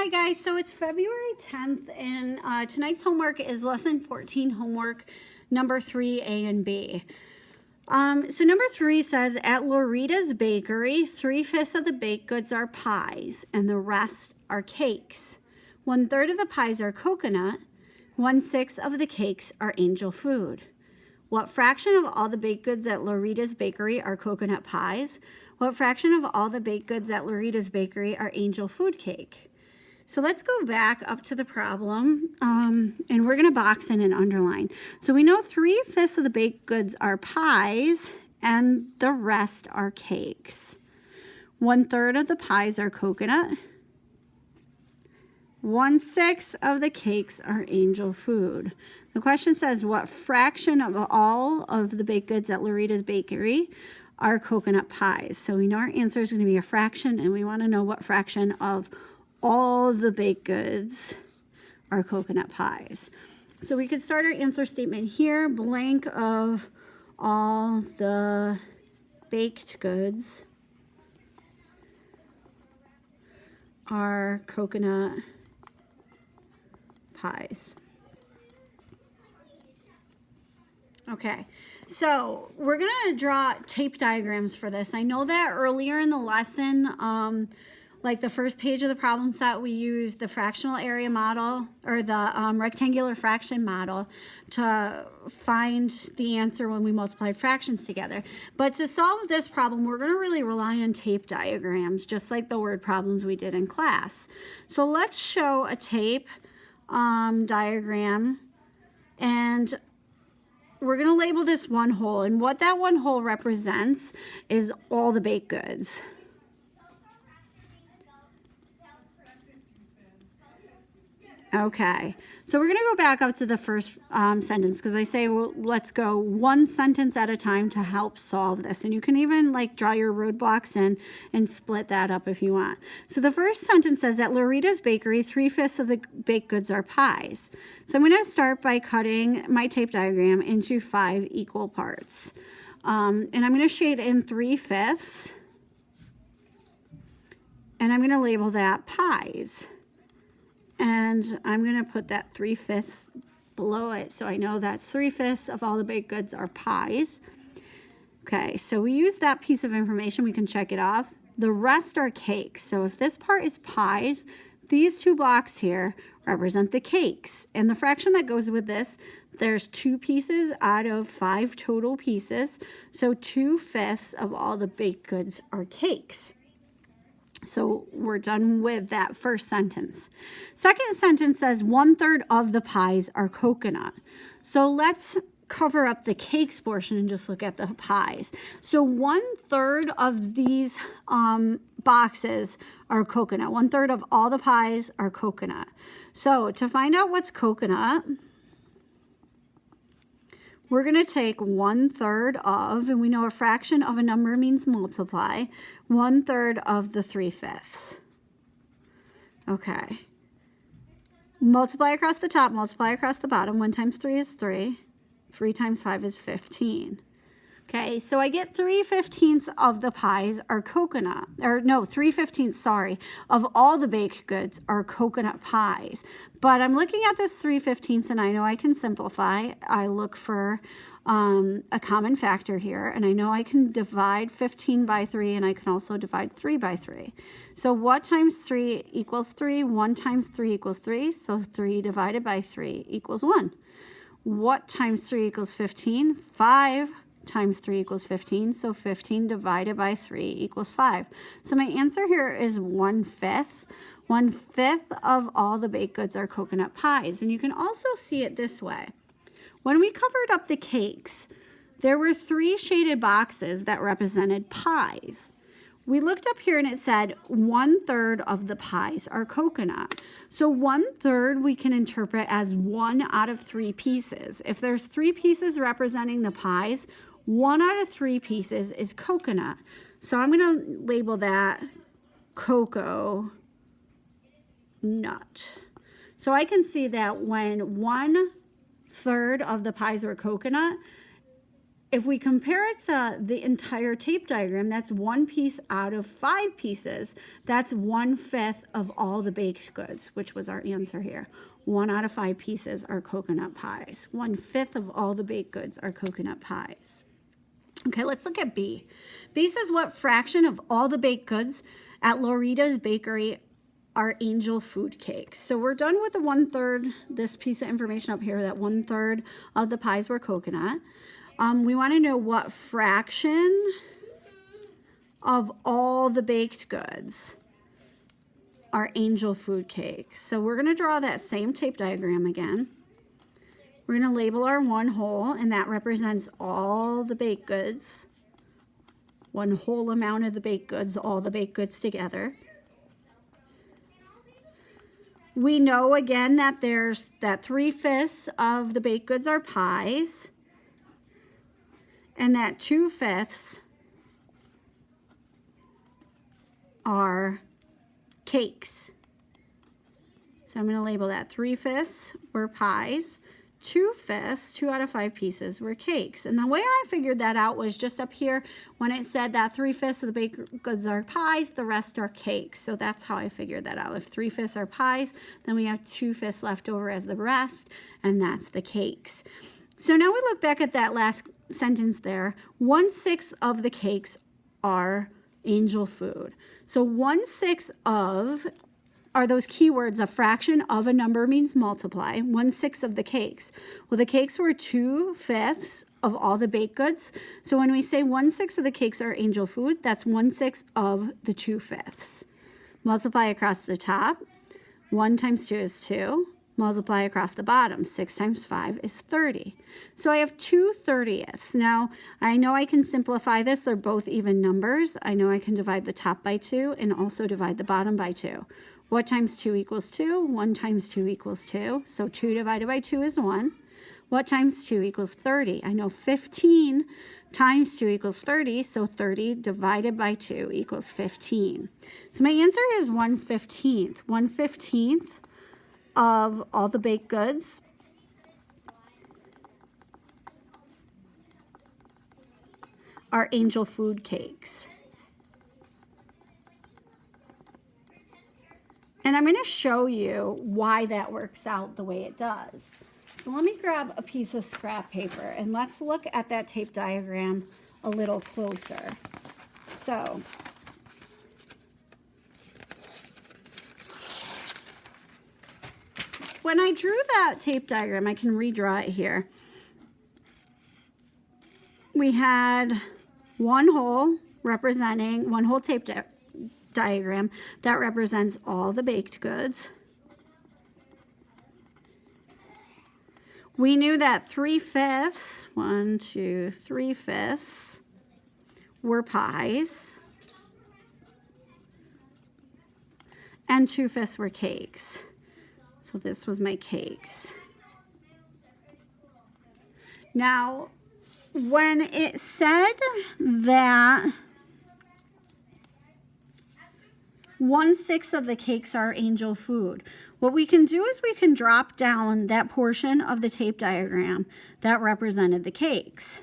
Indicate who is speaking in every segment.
Speaker 1: Hi guys, so it's February 10th and tonight's homework is lesson 14 homework number 3 A and B. So number 3 says, at Lorita's bakery, 3/5 of the baked goods are pies and the rest are cakes. 1/3 of the pies are coconut, 1/6 of the cakes are angel food. What fraction of all the baked goods at Lorita's bakery are coconut pies? What fraction of all the baked goods at Lorita's bakery are angel food cake? So let's go back up to the problem, and we're going to box in and underline. So we know 3/5 of the baked goods are pies, and the rest are cakes. 1/3 of the pies are coconut. 1/6 of the cakes are angel food. The question says, what fraction of all of the baked goods at Lorita's bakery are coconut pies? So we know our answer is going to be a fraction, and we want to know what fraction of all the baked goods are coconut pies. So we could start our answer statement here, blank of all the baked goods are coconut pies. Okay, so we're gonna draw tape diagrams for this. I know that earlier in the lesson, like the first page of the problem set, we used the fractional area model or the rectangular fraction model to find the answer when we multiplied fractions together. But to solve this problem, we're going to really rely on tape diagrams, just like the word problems we did in class. So let's show a tape diagram, and we're going to label this one hole. And what that one hole represents is all the baked goods. Okay, so we're going to go back up to the first sentence because I say, well, let's go one sentence at a time to help solve this. And you can even like draw your roadblocks in and split that up if you want. So the first sentence says, at Lorita's bakery, 3/5 of the baked goods are pies. So I'm going to start by cutting my tape diagram into 5 equal parts. And I'm going to shade in 3/5. And I'm going to label that pies. And I'm going to put that 3/5 below it so I know that's 3/5 of all the baked goods are pies. Okay, so we use that piece of information. We can check it off. The rest are cakes. So if this part is pies, these 2 blocks here represent the cakes. And the fraction that goes with this, there's 2 pieces out of 5 total pieces. So 2/5 of all the baked goods are cakes. So we're done with that first sentence. Second sentence says 1/3 of the pies are coconut. So let's cover up the cakes portion and just look at the pies. So 1/3 of these boxes are coconut. 1/3 of all the pies are coconut. So to find out what's coconut, we're going to take 1/3 of, and we know a fraction of a number means multiply, 1/3 of the 3/5. Okay. Multiply across the top, multiply across the bottom. 1 times 3 is 3. 3 times 5 is 15. Okay, so I get 3/15 of the pies are coconut, or no, 3/15, sorry, of all the baked goods are coconut pies. But I'm looking at this 3/15 and I know I can simplify. I look for a common factor here, and I know I can divide 15 by 3, and I can also divide 3 by 3. So what times 3 equals 3? 1 times 3 equals 3, so 3 divided by 3 equals 1. What times 3 equals 15? 5 times 3 equals 15, so 15 divided by 3 equals 5. So my answer here is 1/5. 1/5 of all the baked goods are coconut pies. And you can also see it this way. When we covered up the cakes, there were 3 shaded boxes that represented pies. We looked up here and it said 1/3 of the pies are coconut. So 1/3 we can interpret as 1 out of 3 pieces. If there's 3 pieces representing the pies, 1 out of 3 pieces is coconut. So I'm going to label that cocoa nut. So I can see that when 1/3 of the pies were coconut, if we compare it to the entire tape diagram, that's one piece out of 5 pieces. That's 1/5 of all the baked goods, which was our answer here. 1 out of 5 pieces are coconut pies. 1/5 of all the baked goods are coconut pies. Okay, let's look at B. B says what fraction of all the baked goods at Lorita's Bakery are angel food cakes. So we're done with the 1/3, this piece of information up here, that 1/3 of the pies were coconut. We want to know what fraction of all the baked goods are angel food cakes. So we're going to draw that same tape diagram again. We're going to label our one whole, and that represents all the baked goods. One whole amount of the baked goods, all the baked goods together. We know again that there's that 3/5 of the baked goods are pies, and that 2/5 are cakes. So I'm going to label that 3/5 were pies, 2/5, 2 out of 5 pieces were cakes. And the way I figured that out was just up here when it said that 3/5 of the baked goods are pies, the rest are cakes. So that's how I figured that out. If 3/5 are pies, then we have 2/5 left over as the rest, and that's the cakes. So now we look back at that last sentence there. 1/6 of the cakes are angel food. So 1/6 of are those keywords. A fraction of a number means multiply. 1/6 of the cakes. Well, the cakes were 2/5 of all the baked goods. So when we say 1/6 of the cakes are angel food, that's 1/6 of the 2/5. Multiply across the top. 1 times 2 is 2. Multiply across the bottom. 6 times 5 is 30. So I have 2/30ths. Now, I know I can simplify this. They're both even numbers. I know I can divide the top by 2 and also divide the bottom by 2. What times 2 equals 2? 1 times 2 equals 2. So 2 divided by 2 is 1. What times 2 equals 30? I know 15 times 2 equals 30, so 30 divided by 2 equals 15. So my answer is 1/15. 1/15 of all the baked goods are angel food cakes. And I'm going to show you why that works out the way it does. So let me grab a piece of scrap paper and let's look at that tape diagram a little closer. So when I drew that tape diagram, I can redraw it here. We had one whole tape diagram that represents all the baked goods. We knew that 3/5, 1, 2, 3/5 were pies, and 2/5 were cakes. So this was my cakes. Now, when it said that 1/6 of the cakes are angel food, what we can do is we can drop down that portion of the tape diagram that represented the cakes.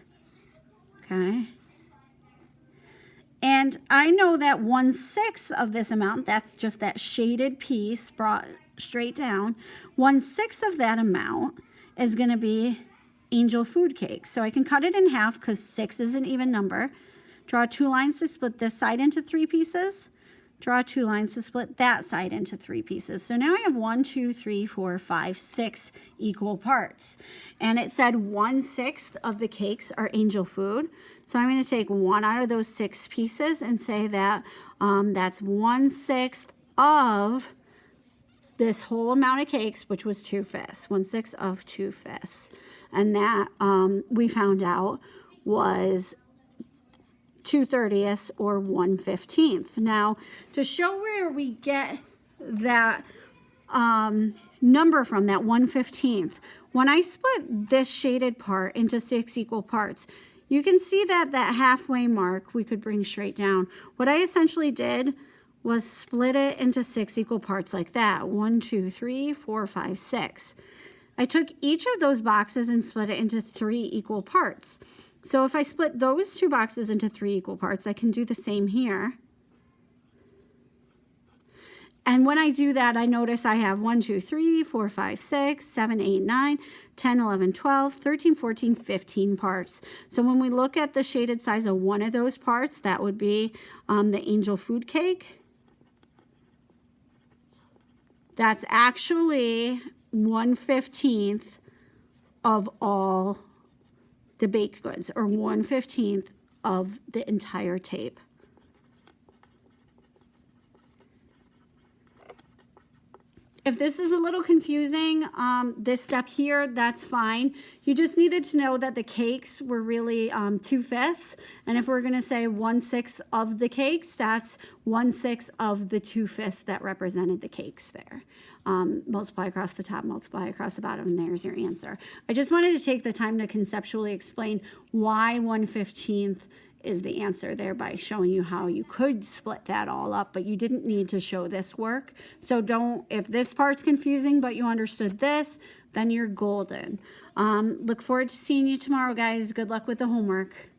Speaker 1: Okay. And I know that 1/6 of this amount, that's just that shaded piece brought straight down, 1/6 of that amount is going to be angel food cakes. So I can cut it in half because 6 is an even number. Draw 2 lines to split this side into 3 pieces. Draw 2 lines to split that side into 3 pieces. So now I have 1, 2, 3, 4, 5, 6 equal parts. And it said 1/6 of the cakes are angel food. So I'm going to take 1 out of those 6 pieces and say that that's 1/6 of this whole amount of cakes, which was 2/5. 1/6 of 2/5. And that we found out was 2/30ths or 1/15. Now, to show where we get that number from, that 1/15, when I split this shaded part into 6 equal parts, you can see that that halfway mark we could bring straight down. What I essentially did was split it into 6 equal parts like that. 1, 2, 3, 4, 5, 6. I took each of those boxes and split it into 3 equal parts. So if I split those two boxes into 3 equal parts, I can do the same here. And when I do that, I notice I have 1, 2, 3, 4, 5, 6, 7, 8, 9, 10, 11, 12, 13, 14, 15 parts. So when we look at the shaded size of one of those parts, that would be the angel food cake. That's actually 1/15 of all the baked goods, or 1/15 of the entire tape. If this is a little confusing, this step here, that's fine. You just needed to know that the cakes were really 2/5. And if we're gonna say 1/6 of the cakes, that's 1/6 of the 2/5 that represented the cakes there. Multiply across the top, multiply across the bottom, and there's your answer. I just wanted to take the time to conceptually explain why 1/15 is the answer there by showing you how you could split that all up, but you didn't need to show this work. So don't, if this part's confusing but you understood this, then you're golden. Look forward to seeing you tomorrow, guys. Good luck with the homework.